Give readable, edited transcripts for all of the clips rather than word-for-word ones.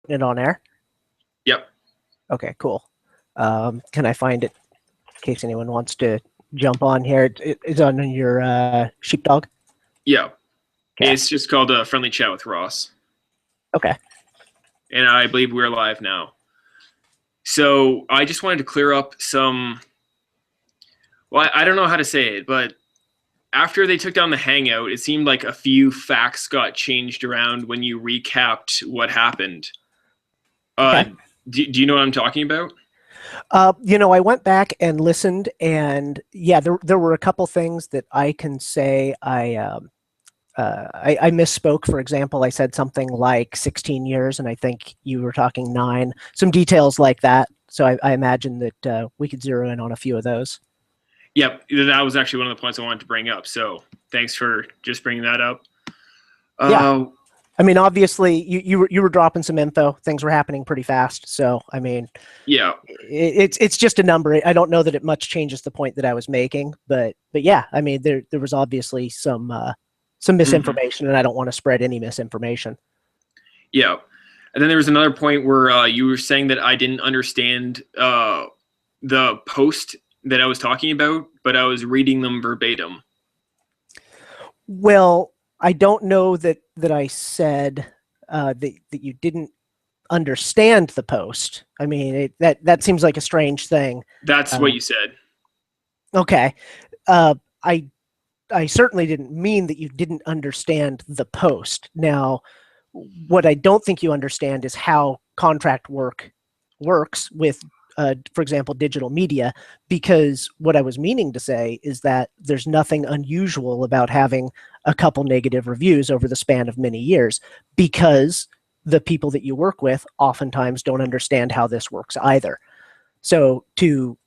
it on air? Yep. Okay, cool. Can I find it in case anyone wants to jump on here? It's on your sheepdog? Yeah. Okay. It's just called a friendly chat with Ross. Okay. And I believe we're live now. So I just wanted to clear up some. Well, I don't know how to say it, but after they took down the Hangout, it seemed like a few facts got changed around when you recapped what happened. Uh, Okay. do you know what I'm talking about? I went back and listened, and yeah, there were a couple things that I can say I misspoke. For example, I said something like 16 years, and I think you were talking 9. Some details like that. So I imagine that we could zero in on a few of those. Yep, that was actually one of the points I wanted to bring up. So thanks for just bringing that up. Yeah. Uh, I mean, obviously, you were dropping some info. Things were happening pretty fast. So, I mean, yeah. it's just a number. I don't know that it much changes the point that I was making, but yeah, I mean, there was obviously some misinformation, and I don't want to spread any misinformation. Yeah. And then there was another point where you were saying that I didn't understand the post that I was talking about, but I was reading them verbatim. Well, I don't know that I said that you didn't understand the post. I mean, that seems like a strange thing. That's what Uh, you said. okay, uh, I I certainly didn't mean that you didn't understand the post. Now, what I don't think you understand is how contract work works with, for example, digital media, because what I was meaning to say is that there's nothing unusual about having a couple negative reviews over the span of many years, because the people that you work with oftentimes don't understand how this works either. So to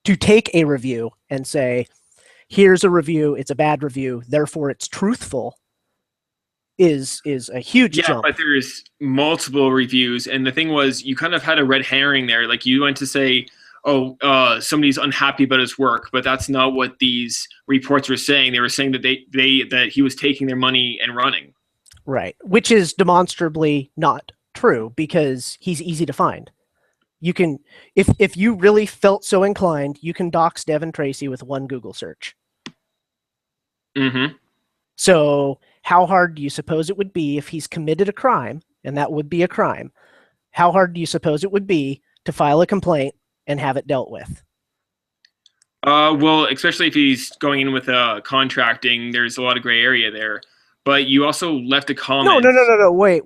take a review and say, here's a review, it's a bad review, therefore it's truthful, is a huge Yeah, jump. but there's multiple reviews, and the thing was, you kind of had a red herring there. Like you went to say, "Oh, somebody's unhappy about his work," but that's not what these reports were saying. They were saying that that he was taking their money and running. Right, which is demonstrably not true because he's easy to find. You can, if you really felt so inclined, you can dox Devin Tracy with one Google search. Mm-hmm. So how hard do you suppose it would be if he's committed a crime, and that would be a crime? How hard do you suppose it would be to file a complaint and have it dealt with? Well, especially if he's going in with contracting, there's a lot of gray area there. But you also left a No, no, comment. no, no, no. Wait.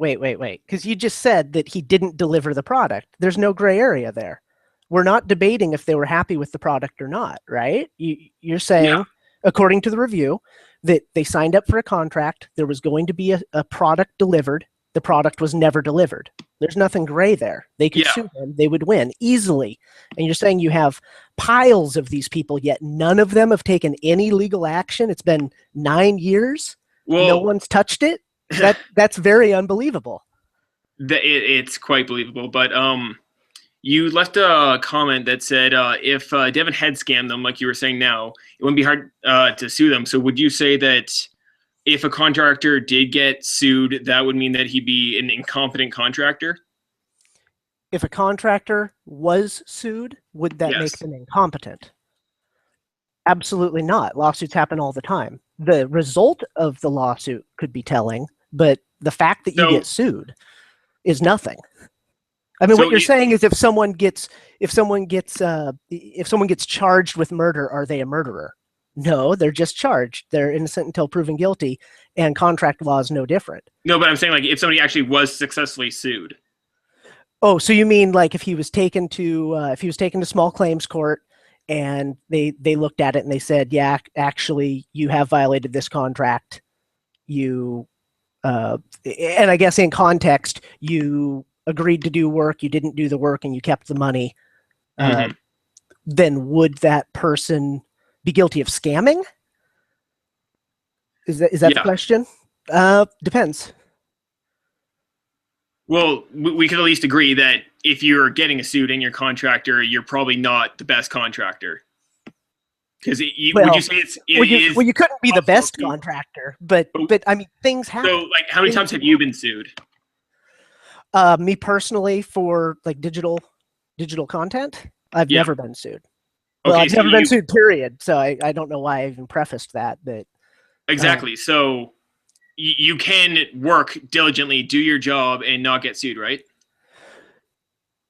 Because you just said that he didn't deliver the product. There's no gray area there. We're not debating if they were happy with the product or not, right? You're Yeah, saying, according to the review, that they signed up for a contract. There was going to be a product delivered. The product was never delivered. There's nothing gray there. They could yeah. sue them. They would win easily. And you're saying you have piles of these people, yet none of them have taken any legal action. It's been 9 years. No Well, one's touched it. That's very unbelievable. it's quite believable. But you left a comment that said if Devin had scammed them, like you were saying now, it wouldn't be hard to sue them. So would you say that if a contractor did get sued, that would mean that he'd be an incompetent contractor? If a contractor was sued, would that make Yes. them incompetent? Absolutely not. Lawsuits happen all the time. The result of the lawsuit could be telling, but the fact that you get So, sued is nothing. I mean, what so you're it, saying is if someone gets charged with murder, are they a murderer? No, they're just charged. They're innocent until proven guilty, and contract law is no different. no, but I'm saying like if somebody actually was successfully sued. Oh, so you mean like if he was taken to small claims court, and they looked at it and they said, yeah, actually you have violated this contract. You and I guess in context, you agreed to do work, you didn't do the work, and you kept the money. Uh, Mm-hmm. then would that person be guilty of scamming? Is that the Yeah. question? Depends. Well, we could at least agree that if you're getting a suit and you're a contractor, you're probably not the best contractor. Because would you Well, say it well, you is well you couldn't be the possible best to? contractor, but But but I mean things so, happen. like, how many Things times do have you happen. been sued? Me personally, for like digital content, I've Yeah. never been sued. Well, Okay, I've so never been you sued, period. So I don't know why I even prefaced that, but exactly. So you can work diligently, do your job, and not get sued, right?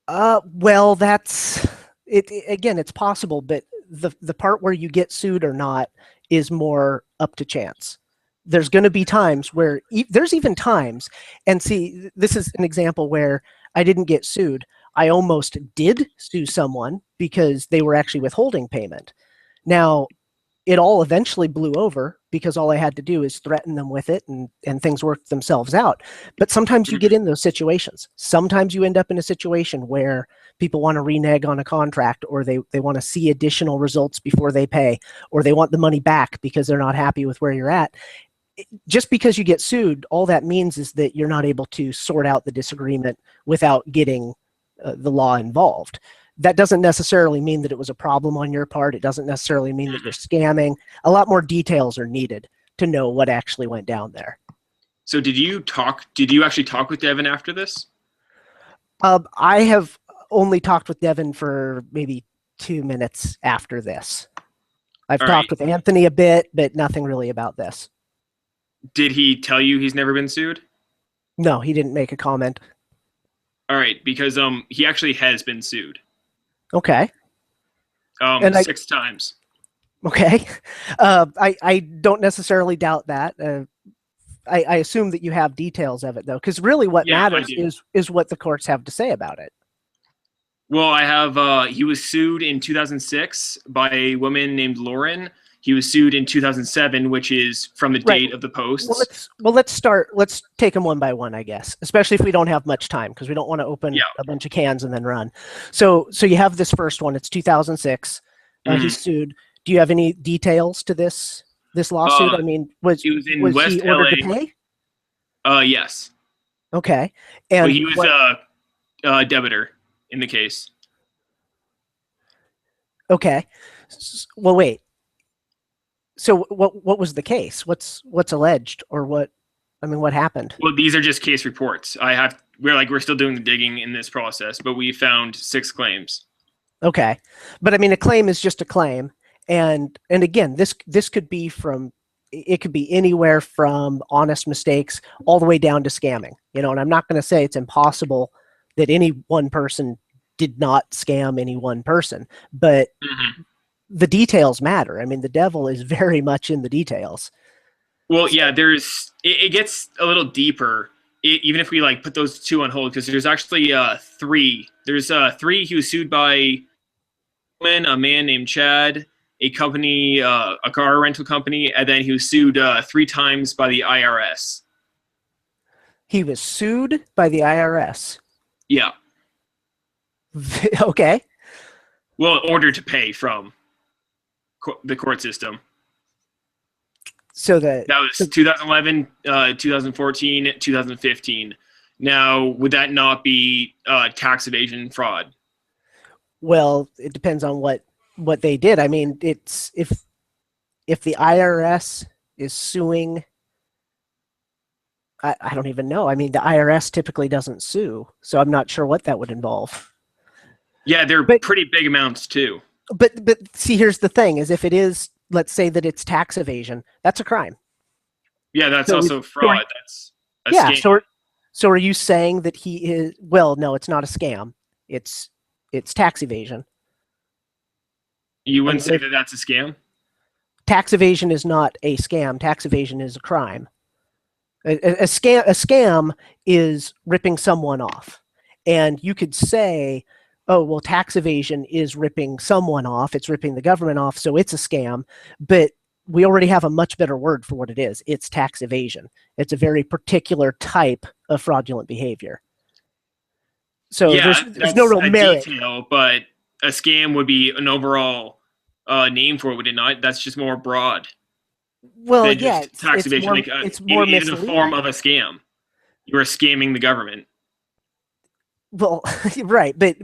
well, that's it. Again, it's possible, but the part where you get sued or not is more up to chance. There's going to be times where there's even times, and see, this is an example where I didn't get sued. I almost did sue someone because they were actually withholding payment. Now, it all eventually blew over because all I had to do is threaten them with it, and things worked themselves out. But sometimes you get Mhm. in those situations. Sometimes you end up in a situation where people want to renege on a contract, or they want to see additional results before they pay, or they want the money back because they're not happy with where you're at. Just because you get sued, all that means is that you're not able to sort out the disagreement without getting the law involved. That doesn't necessarily mean that it was a problem on your part. It doesn't necessarily mean that you're scamming. A lot more details are needed to know what actually went down there. So did you talk? Did you actually talk with Devin after this? I have only talked with Devin for maybe 2 minutes after this. I've All right. talked with Anthony a bit, but nothing really about this. Did he tell you he's never been sued? No, he didn't make a comment. All right, because he actually has been sued Okay. And I 6 times. Okay. I don't necessarily doubt that. I assume that you have details of it, though, because really what Yeah, I matters do. is what the courts have to say about it. Well, I have. He was sued in 2006 by a woman named Lauren. He was sued in 2007, which is from the Right. date of the Well, posts. let's start. Let's take them one by one, I guess, especially if we don't have much time, because we don't want to open Yeah. a bunch of cans and then run. So you have this first one. It's 2006. Mhm. He's sued. Do you have any details to this lawsuit? Uh, I mean, was it was in was he West ordered to LA. pay? Yes. Okay. Well, And he was what? a debitor in the case. Okay. Well, wait. So what was the case? What's alleged, or what? I mean, what happened? Well, these are just case reports. We're still doing the digging in this process, but we found 6 claims. Okay, but I mean, a claim is just a claim, and again, this could be from, it could be anywhere from honest mistakes all the way down to scamming. And I'm not going to say it's impossible that any one person did not scam any one person, but Mhm. the details matter. I mean, the devil is very much in the details. Well, So yeah, it gets a little deeper. Even if we like put those two on hold, because there's actually three. There's three. He was sued by a man named Chad, a company, a car rental company, and then he was sued 3 times by the IRS. he was sued by the IRS. Yeah. Okay. Well, in order to pay from the court system. So the That was 2011, 2014, 2015. Now, would that not be tax evasion fraud? well, it depends on what they did. I mean, it's if the IRS is suing, I don't even know. I mean, the IRS typically doesn't sue, so I'm not sure what that would involve. Yeah, they're But pretty big amounts too. but see, here's the thing: is if it is, let's say that it's tax evasion, that's a crime. Yeah, that's So also so fraud. That's a yeah. scam. So are you saying that he is? Well, no, it's not a scam. It's it's tax evasion. You I wouldn't mean, say that that's a scam? tax evasion is not a scam. Tax evasion is a crime. A scam is ripping someone off, and you could say, oh well, tax evasion is ripping someone off, it's ripping the government off, so it's a scam. But we already have a much better word for what it is. It's tax evasion. It's a very particular type of fraudulent behavior, so Yeah, there's no that's real a merit. detail, but a scam would be an overall name for it, would it not? That's just more broad Well, than yeah, just tax evasion. Like it's more it is a form misleading. of a scam. You are scamming the government. Well, right, but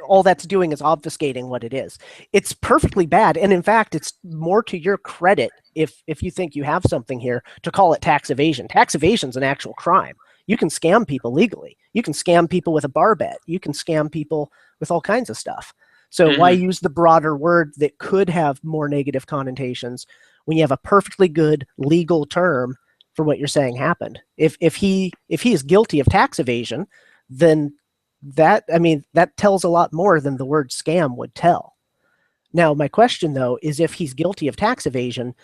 all that's doing is obfuscating what it is. It's perfectly bad, and in fact, it's more to your credit if you think you have something here to call it tax evasion. Tax evasion is an actual crime. You can scam people legally. You can scam people with a bar bet. You can scam people with all kinds of stuff. So why use the broader word that could have more negative connotations when you have a perfectly good legal term for what you're saying happened? If he is guilty of tax evasion, then that tells a lot more than the word scam would tell. Now, my question though is, if he's guilty of tax evasion,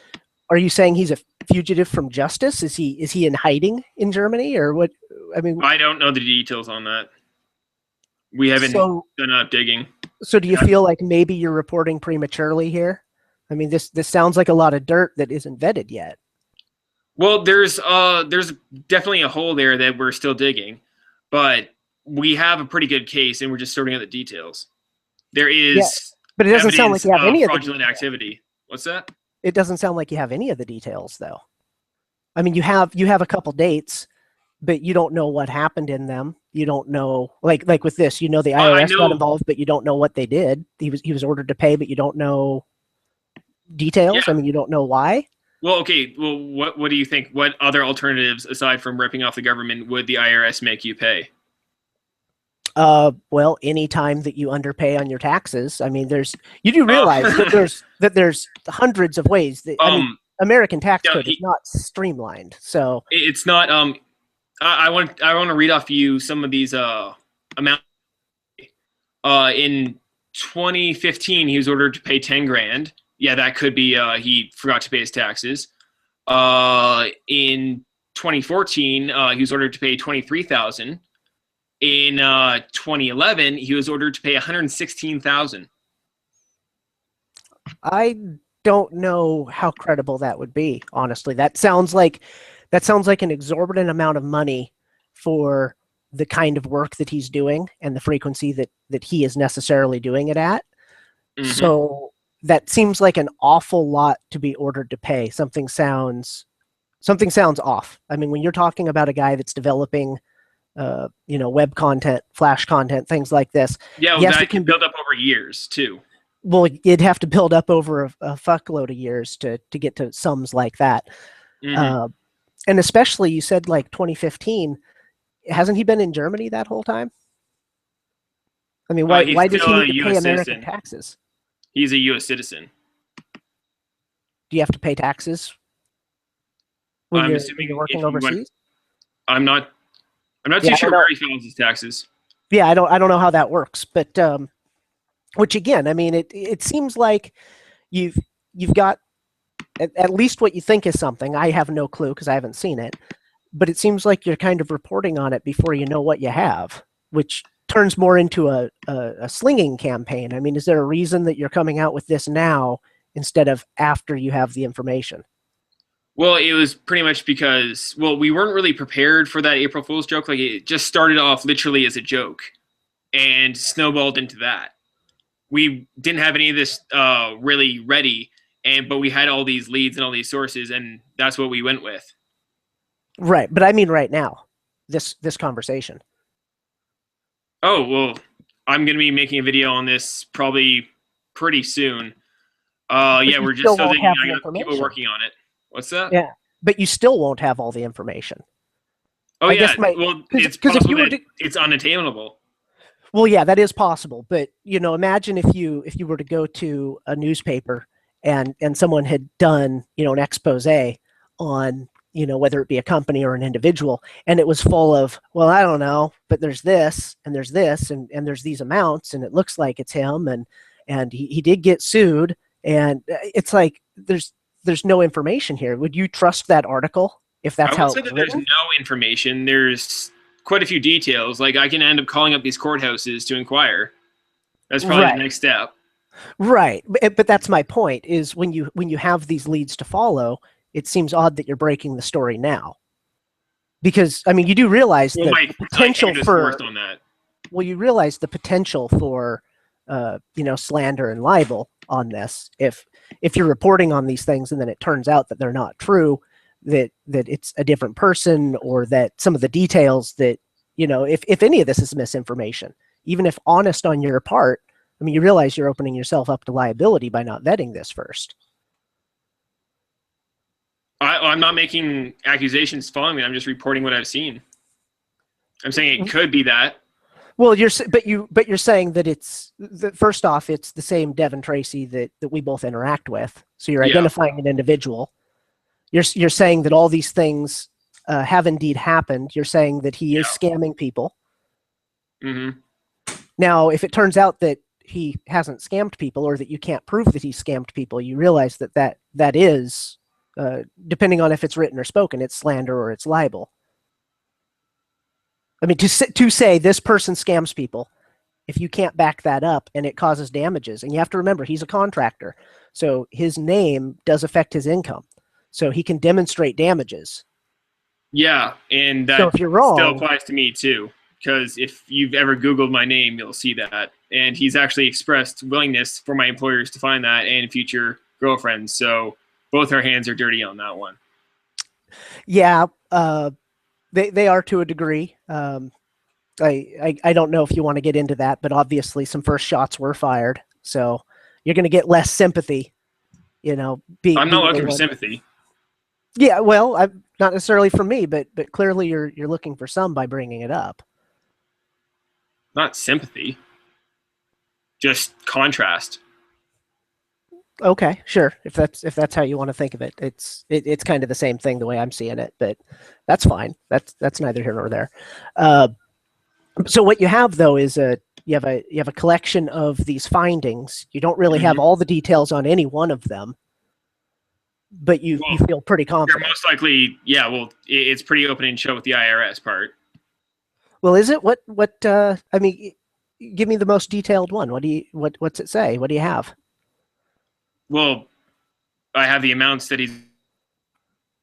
are you saying he's a fugitive from justice? Is he in hiding in Germany, or what? I mean, I don't know the details on that. We haven't done enough digging. So do you feel like maybe you're reporting prematurely here? I mean, this sounds like a lot of dirt that isn't vetted yet. Well, there's definitely a hole there that we're still digging, but we have a pretty good case, and we're just sorting out the details. There is, but it doesn't sound like you have any of the fraudulent activity. What's that? It doesn't sound like you have any of the details, though. I mean, you have a couple dates, but you don't know what happened in them. You don't know, like with this, the IRS got involved, but you don't know what they did. He was ordered to pay, but you don't know details. Yeah. I mean, you don't know why. Well, okay. Well, what do you think? What other alternatives aside from ripping off the government would the IRS make you pay? Well, any time that you underpay on your taxes. I mean, you do realize that there's hundreds of ways that American tax code is not streamlined. So it's not. I want to read off you some of these amounts. In 2015, he was ordered to pay 10 grand. Yeah, that could be he forgot to pay his taxes. In 2014, he was ordered to pay 23,000. In 2011, he was ordered to pay 116,000. I don't know how credible that would be, honestly. That sounds like an exorbitant amount of money for the kind of work that he's doing and the frequency that he is necessarily doing it at. Mm-hmm. So that seems like an awful lot to be ordered to pay. Something sounds off. I mean, when you're talking about a guy that's developing web content, Flash content, things like this. Yeah, well, that can build up over years too. Well, you'd have to build up over a fuckload of years to get to sums like that. Mm-hmm. And especially, you said like 2015. Hasn't he been in Germany that whole time? I mean, why does he need to pay American taxes? He's a U.S. citizen. Do you have to pay taxes when you're working overseas? I'm not too sure where he files his taxes. Yeah, I don't know how that works, but which again, I mean, it seems like you've got at least what you think is something. I have no clue because I haven't seen it, but it seems like you're kind of reporting on it before you know what you have, which turns more into a slinging campaign. I mean, is there a reason that you're coming out with this now instead of after you have the information? Well, it was pretty much because, we weren't really prepared for that April Fool's joke. Like, it just started off literally as a joke and snowballed into that. We didn't have any of this really ready, but we had all these leads and all these sources, and that's what we went with. Right, but I mean right now, this conversation. Oh, well, I'm going to be making a video on this probably pretty soon. Yeah, we're just still thinking. I got people working on it. What's that? Yeah, but you still won't have all the information. Oh, yeah. It's possible that it's unattainable. Well, yeah, that is possible. But, imagine if you were to go to a newspaper and someone had done, an expose on, whether it be a company or an individual, and it was full of, well, I don't know, but there's this, and there's this, and there's these amounts, and it looks like it's him, and he did get sued, and it's like there's no information here. Would you trust that article if that's how it's written? There's no information. There's quite a few details. Like, I can end up calling up these courthouses to inquire. That's probably the next step. Right. But that's my point, is when you have these leads to follow, it seems odd that you're breaking the story now. Because, I mean, you do realize the potential for... Well, you realize the potential for, slander and libel on this. If you're reporting on these things and then it turns out that they're not true, that it's a different person, or that some of the details that, if any of this is misinformation, even if honest on your part, I mean, you realize you're opening yourself up to liability by not vetting this first. I'm not making accusations following me. I'm just reporting what I've seen. I'm saying it could be that. Well, you're saying that first off, it's the same Devin Tracy that we both interact with. So you're Yeah. identifying an individual. You're saying that all these things have indeed happened. You're saying that he is scamming people. Mm-hmm. Now, if it turns out that he hasn't scammed people, or that you can't prove that he's scammed people, you realize that is, depending on if it's written or spoken, it's slander or it's libel. I mean, to say this person scams people, if you can't back that up and it causes damages, and you have to remember he's a contractor, so his name does affect his income, so he can demonstrate damages. Yeah, and that so if you're wrong, still applies to me too, because if you've ever Googled my name, you'll see that. And he's actually expressed willingness for my employers to find that and future girlfriends. So both our hands are dirty on that one. Yeah, they are to a degree. I don't know if you want to get into that, but obviously some first shots were fired, so you're going to get less sympathy. I'm not looking for sympathy. Yeah, well, not necessarily from me, but clearly you're looking for some by bringing it up. Not sympathy, just contrast. Okay, sure. If that's how you want to think of it, it's kind of the same thing the way I'm seeing it, but that's fine. That's neither here nor there. So what you have though is you have a collection of these findings. You don't really have all the details on any one of them, but you feel pretty confident. You're most likely, yeah. Well, it's pretty open and show with the IRS part. Well, is it? What? I mean, give me the most detailed one. What's it say? What do you have? Well, I have the amounts that he's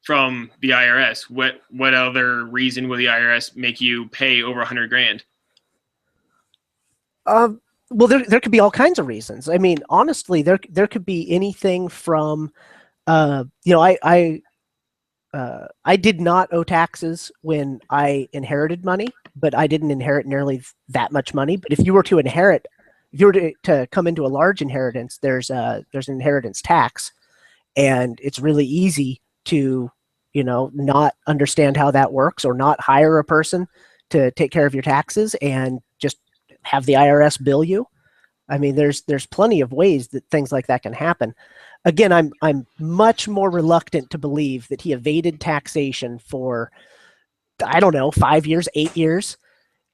from the IRS. What other reason will the IRS make you pay over $100,000? Well, there could be all kinds of reasons. I mean, honestly, there could be anything from, I did not owe taxes when I inherited money, but I didn't inherit nearly that much money. But if you were to come into a large inheritance, there's an inheritance tax, and it's really easy to, not understand how that works, or not hire a person to take care of your taxes and just have the IRS bill you. I mean, there's plenty of ways that things like that can happen. Again, I'm much more reluctant to believe that he evaded taxation for, I don't know, 5 years, 8 years,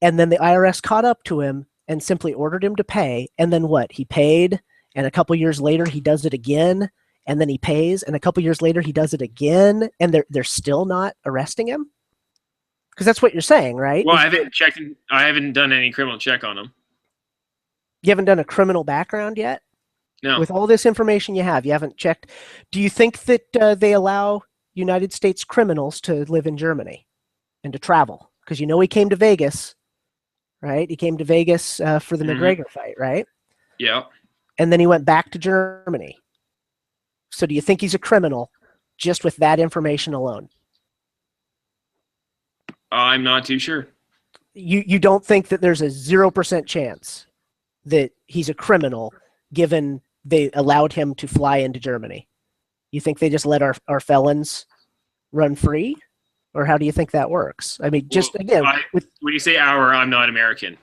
and then the IRS caught up to him and simply ordered him to pay. And then what? He paid, and a couple years later he does it again, and then he pays, and a couple years later he does it again, and they're still not arresting him? Because that's what you're saying, right? Well, I haven't checked. I haven't done any criminal check on him. You haven't done a criminal background yet? No. With all this information you haven't checked. Do you think that they allow United States criminals to live in Germany and to travel? Because he came to Vegas, right? He came to Vegas for the McGregor fight, right? Yeah. And then he went back to Germany. So do you think he's a criminal just with that information alone? I'm not too sure. You don't think that there's a 0% chance that he's a criminal given they allowed him to fly into Germany? You think they just let our felons run free? Or how do you think that works? I mean, just again, when you say our, I'm not American.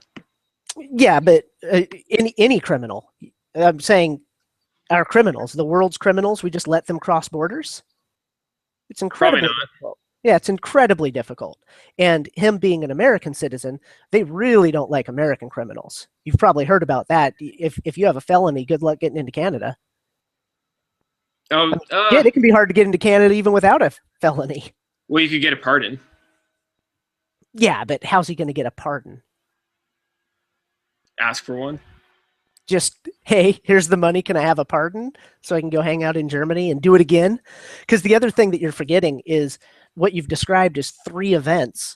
Yeah, but any criminal. I'm saying our criminals, the world's criminals, we just let them cross borders? It's incredibly difficult. Yeah, it's incredibly difficult. And him being an American citizen, they really don't like American criminals. You've probably heard about that. If you have a felony, good luck getting into Canada. Oh, yeah, it can be hard to get into Canada even without a felony. Well, you could get a pardon. Yeah, but how's he going to get a pardon? Ask for one. Just, hey, here's the money. Can I have a pardon so I can go hang out in Germany and do it again? Because the other thing that you're forgetting is what you've described as 3 events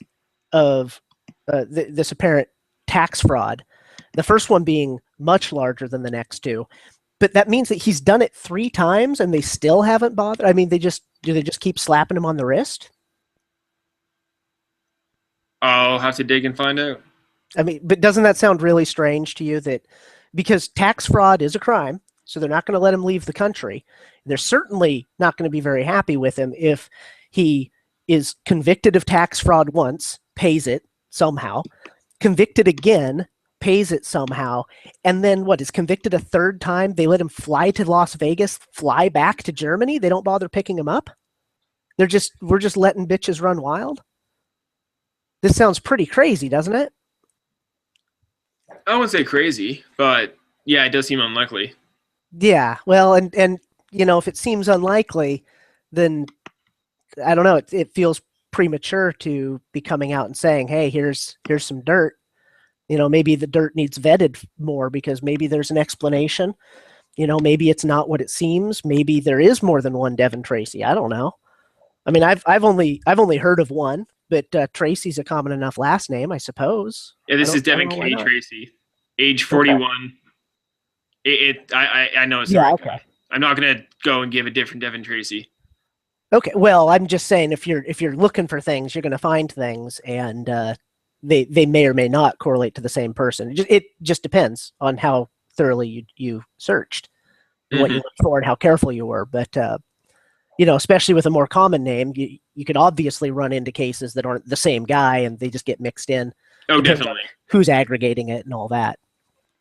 of this apparent tax fraud. The first one being much larger than the next 2. But that means that he's done it 3 times and they still haven't bothered. I mean, do they just keep slapping him on the wrist? I'll have to dig and find out. I mean, but doesn't that sound really strange to you? That because tax fraud is a crime, so they're not going to let him leave the country. They're certainly not going to be very happy with him if he is convicted of tax fraud once, pays it, somehow, convicted again, pays it somehow, and then what, is convicted a third time? They let him fly to Las Vegas, fly back to Germany. They don't bother picking him up. We're just letting bitches run wild. This sounds pretty crazy, doesn't it? I wouldn't say crazy, but yeah, it does seem unlikely. Yeah. Well, and if it seems unlikely, then I don't know. It feels premature to be coming out and saying, "Hey, here's some dirt." Maybe the dirt needs vetted more because maybe there's an explanation. Maybe it's not what it seems. Maybe there is more than one Devin Tracy. I don't know. I mean, I've only heard of one, but Tracy's a common enough last name, I suppose. Yeah, this is Devin K. Tracy, age 41. Okay. I know it's the right guy. I'm not gonna go and give a different Devin Tracy. Okay, well, I'm just saying if you're looking for things, you're going to find things, and they may or may not correlate to the same person. It just depends on how thoroughly you searched, and what you looked for, and how careful you were. But especially with a more common name, you could obviously run into cases that aren't the same guy, and they just get mixed in. Oh, definitely. Who's aggregating it and all that.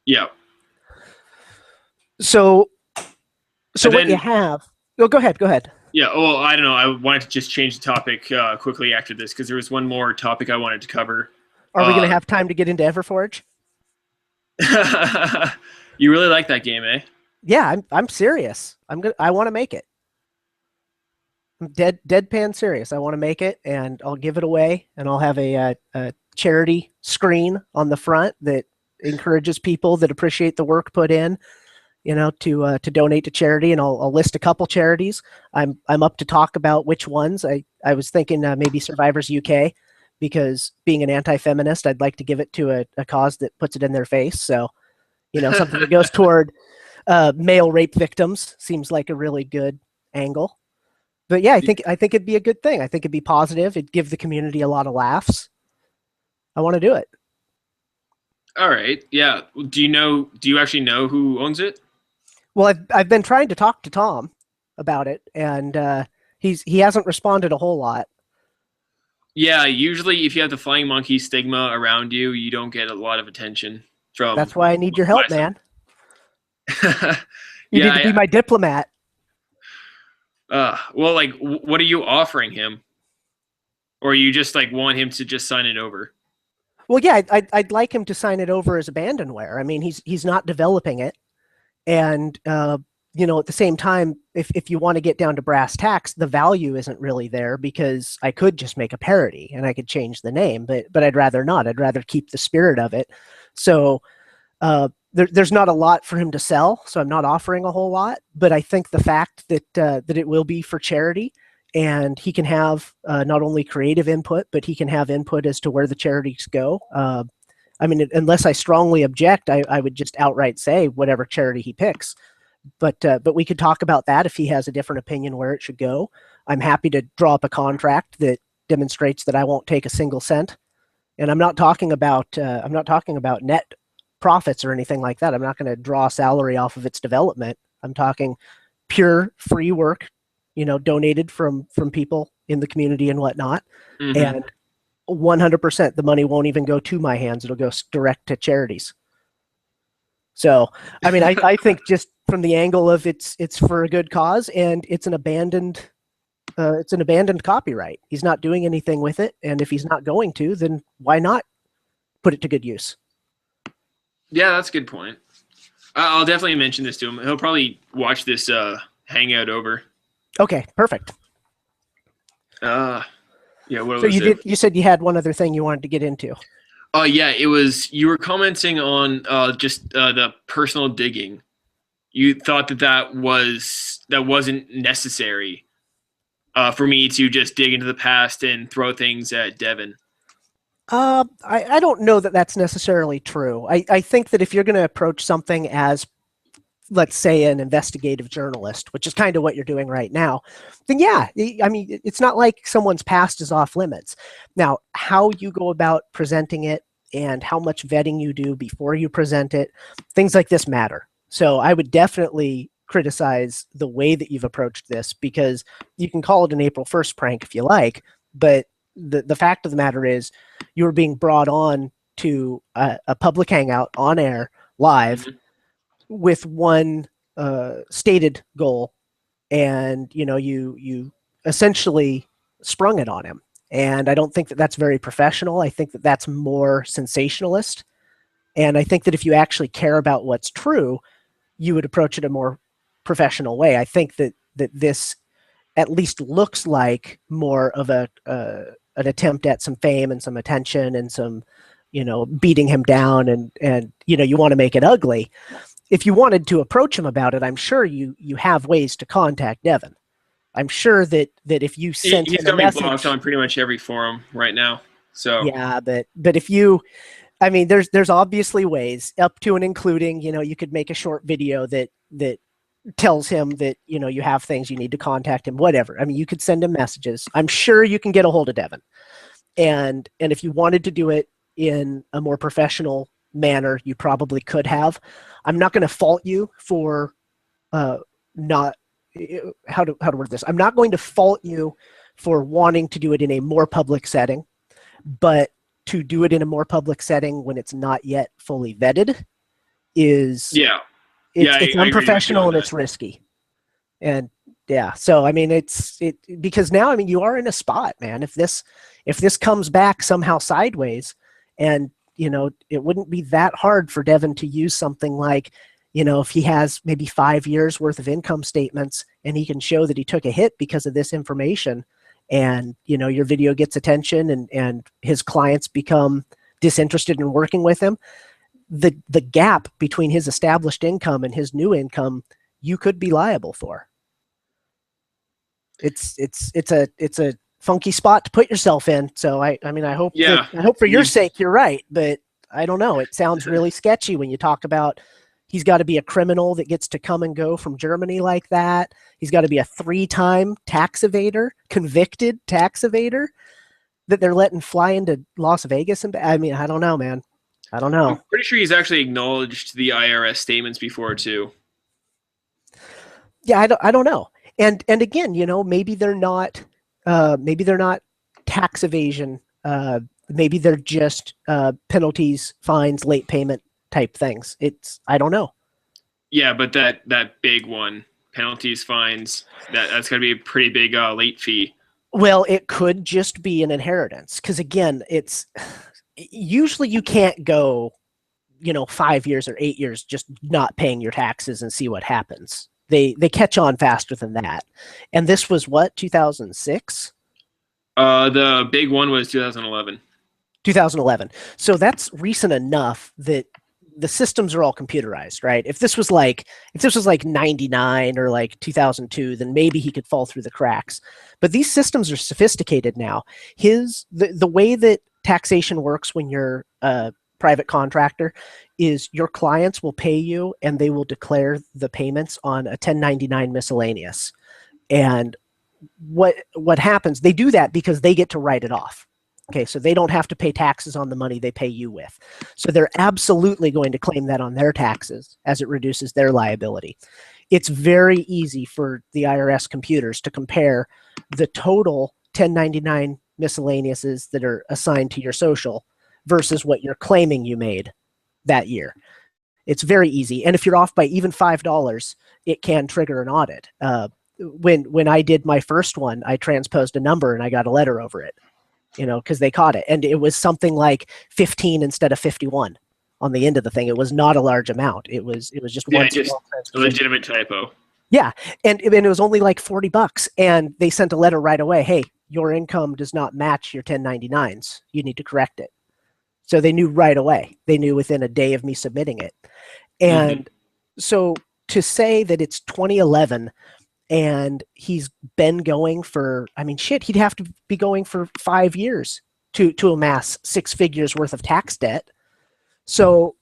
Yeah. So what you have? Oh, go ahead. Yeah, well, I don't know. I wanted to just change the topic quickly after this because there was one more topic I wanted to cover. Are we going to have time to get into Everforge? You really like that game, eh? Yeah, I'm serious. I want to make it. I'm deadpan serious. I want to make it, and I'll give it away, and I'll have a charity screen on the front that encourages people that appreciate the work put in, to donate to charity, and I'll list a couple charities. I'm up to talk about which ones. I was thinking maybe Survivors UK, because being an anti-feminist, I'd like to give it to a cause that puts it in their face. So, something that goes toward male rape victims seems like a really good angle. But yeah, I think it'd be a good thing. I think it'd be positive. It'd give the community a lot of laughs. I want to do it. All right. Yeah. Do you actually know who owns it? Well, I've been trying to talk to Tom about it, and he hasn't responded a whole lot. Yeah, usually if you have the flying monkey stigma around you, you don't get a lot of attention from. That's why I need your help, man. You need to be my diplomat. Well, like, what are you offering him? Or you just want him to just sign it over? Well, yeah, I'd like him to sign it over as abandonware. I mean, he's not developing it, and at the same time, if you want to get down to brass tacks, the value isn't really there, because I could just make a parody and I could change the name, but I'd rather not. I'd rather keep the spirit of it. So there's not a lot for him to sell, so I'm not offering a whole lot. But I think the fact that it will be for charity, and he can have not only creative input, but he can have input as to where the charities go. I mean, unless I strongly object, I would just outright say whatever charity he picks. But we could talk about that if he has a different opinion where it should go. I'm happy to draw up a contract that demonstrates that I won't take a single cent. And I'm not talking about net profits or anything like that. I'm not going to draw a salary off of its development. I'm talking pure free work, donated from people in the community and whatnot. And 100%, the money won't even go to my hands. It'll go direct to charities. So, I mean, I think just from the angle of it's for a good cause, and it's an abandoned copyright. He's not doing anything with it, and if he's not going to, then why not put it to good use? Yeah, that's a good point. I'll definitely mention this to him. He'll probably watch this hangout over. Okay, perfect. Yeah. What so you said you had one other thing you wanted to get into. Yeah, it was, you were commenting on just the personal digging. You thought that wasn't necessary for me to just dig into the past and throw things at Devin. I don't know that that's necessarily true. I think that if you're going to approach something as, let's say, an investigative journalist, which is kind of what you're doing right now, then yeah, I mean, it's not like someone's past is off limits. Now, how you go about presenting it and how much vetting you do before you present it, things like this matter. So I would definitely criticize the way that you've approached this, because you can call it an April 1st prank if you like, but the fact of the matter is you were being brought on to a public hangout on air live with one stated goal, and you essentially sprung it on him. And I don't think that that's very professional. I think that that's more sensationalist. And I think that if you actually care about what's true, you would approach it a more professional way. I think that this at least looks like more of an attempt at some fame and some attention and some, beating him down, and you want to make it ugly. If you wanted to approach him about it, I'm sure you have ways to contact Devin. I'm sure that if you sent He's him a got me message, blocked on pretty much every forum right now. So yeah, but if you, I mean, there's obviously ways up to and including, you could make a short video that tells him that, you have things you need to contact him, whatever. I mean, you could send him messages. I'm sure you can get a hold of Devin. And if you wanted to do it in a more professional manner, you probably could have. I'm not going to fault you for not, how to word this. I'm not going to fault you for wanting to do it in a more public setting, but to do it in a more public setting when it's not yet fully vetted is it's unprofessional and it's risky. And yeah, so I mean, because now, I mean, you are in a spot, man. If this comes back somehow sideways, and it wouldn't be that hard for Devin to use something like, if he has maybe 5 years worth of income statements and he can show that he took a hit because of this information, and your video gets attention, and his clients become disinterested in working with him, the gap between his established income and his new income, you could be liable for. It's a funky spot to put yourself in. So I mean, I hope for your sake you're right, but I don't know. It sounds really sketchy when you talk about he's got to be a criminal that gets to come and go from Germany like that. He's got to be a 3-time tax evader, convicted tax evader that they're letting fly into Las Vegas. And I mean, I don't know, man. I don't know. I'm pretty sure he's actually acknowledged the IRS statements before too. Yeah, I don't know. And again, maybe they're not tax evasion. Maybe they're just penalties, fines, late payment type things. I don't know. Yeah, but that big one, penalties, fines, that's going to be a pretty big late fee. Well, it could just be an inheritance, because again, it's usually you can't go, 5 years or 8 years just not paying your taxes and see what happens. They catch on faster than that. And this was what, 2006? The big one was 2011. 2011. So that's recent enough that the systems are all computerized, right? If this was like 99 or like 2002, then maybe he could fall through the cracks. But these systems are sophisticated now. The way that taxation works when you're a private contractor is your clients will pay you and they will declare the payments on a 1099 miscellaneous. And what happens, they do that because they get to write it off. Okay, so they don't have to pay taxes on the money they pay you with. So they're absolutely going to claim that on their taxes, as it reduces their liability. It's very easy for the IRS computers to compare the total 1099 miscellaneouses that are assigned to your social versus what you're claiming you made that year. It's very easy. And if you're off by even $5, it can trigger an audit. When I did my first one, I transposed a number and I got a letter over it. Because they caught it. And it was something like 15 instead of 51 on the end of the thing. It was not a large amount. It was just one just a legitimate typo. Yeah. And it was only like $40. And they sent a letter right away. Hey, your income does not match your 1099s. You need to correct it. So they knew right away. They knew within a day of me submitting it. And so to say that it's 2011 and he's been going for, I mean, shit, he'd have to be going for 5 years to amass 6 figures worth of tax debt. So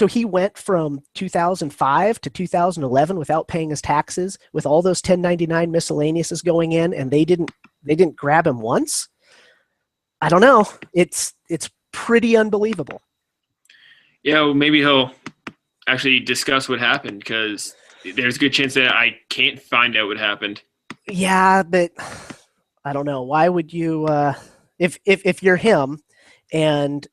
he went from 2005 to 2011 without paying his taxes, with all those 1099 miscellaneouses going in, and they didn't grab him once. I don't know. It's pretty unbelievable. Yeah, well, maybe he'll actually discuss what happened, because there's a good chance that I can't find out what happened. Yeah, but I don't know. Why would you, if you're him And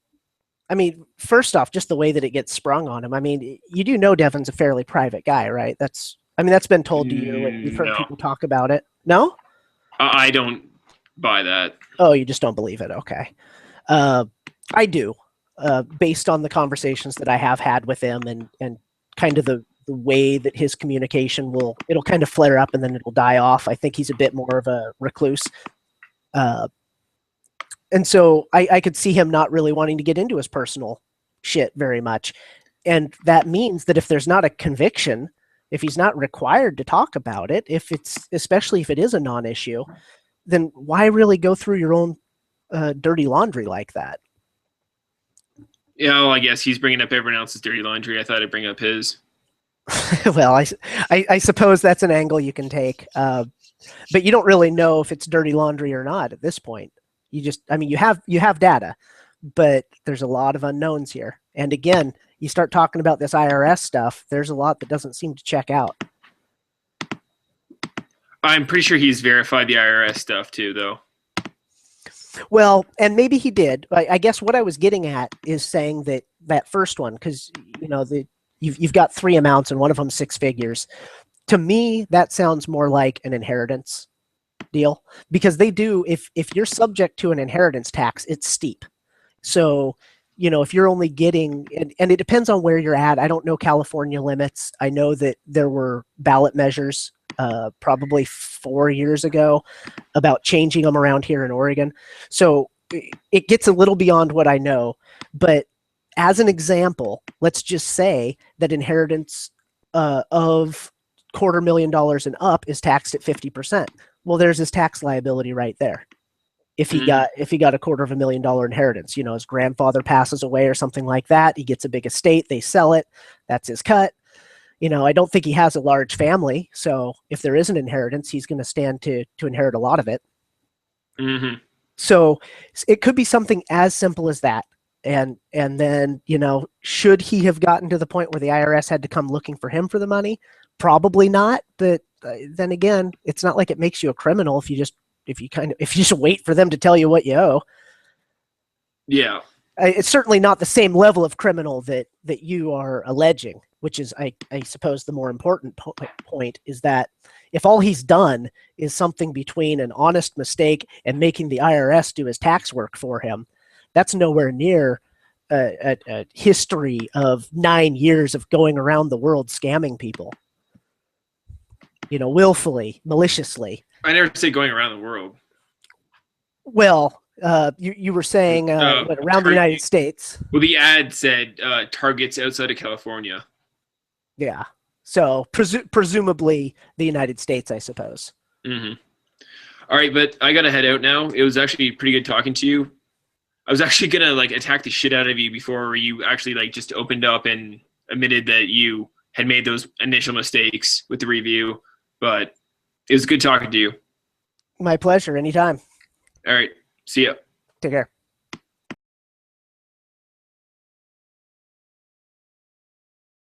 I mean, first off, just the way that it gets sprung on him. I mean, you do know Devin's a fairly private guy, right? That's been told to you, and you've heard No, people talk about it. No? I don't buy that. Oh, you just don't believe it. Okay. Uh, I do, based on the conversations that I have had with him, and kind of the way that his communication it'll kind of flare up and then it'll die off. I think he's a bit more of a recluse. Uh, and so I could see him not really wanting to get into his personal shit very much. And that means that if there's not a conviction, if he's not required to talk about it, especially if it is a non-issue, then why really go through your own dirty laundry like that? Yeah, well, I guess he's bringing up everyone else's dirty laundry. I thought I'd bring up his. Well, I suppose that's an angle you can take, but you don't really know if it's dirty laundry or not at this point. You have data, but there's a lot of unknowns here. And again, you start talking about this IRS stuff, there's a lot that doesn't seem to check out. I'm pretty sure he's verified the IRS stuff too, though. Well, and maybe he did. I guess what I was getting at is saying that first one, because you've got three amounts and one of them 6 figures. To me, that sounds more like an inheritance deal, because they do, if you're subject to an inheritance tax, it's steep. So, if you're only getting, and it depends on where you're at. I don't know California limits. I know that there were ballot measures probably 4 years ago about changing them around here in Oregon. So it gets a little beyond what I know. But as an example, let's just say that inheritance of $250,000 and up is taxed at 50%. Well, there's his tax liability right there. If he got a $250,000 inheritance, his grandfather passes away or something like that, he gets a big estate, they sell it, that's his cut. I don't think he has a large family, so if there is an inheritance, he's going to stand to inherit a lot of it. Mm-hmm. So it could be something as simple as that. And then, should he have gotten to the point where the IRS had to come looking for him for the money? Probably not. But then again, it's not like it makes you a criminal if you just wait for them to tell you what you owe. Yeah. It's certainly not the same level of criminal that you are alleging, which is, I suppose, the more important point is that if all he's done is something between an honest mistake and making the IRS do his tax work for him, that's nowhere near a history of 9 years of going around the world scamming people, willfully, maliciously. I never say going around the world. Well, you were saying around the United States. Well, the ad said targets outside of California. Yeah. So presumably the United States, I suppose. Mm-hmm. All right, but I got to head out now. It was actually pretty good talking to you. I was actually going to attack the shit out of you before you actually just opened up and admitted that you had made those initial mistakes with the review, but it was good talking to you. My pleasure. Anytime. All right. See ya. Take care.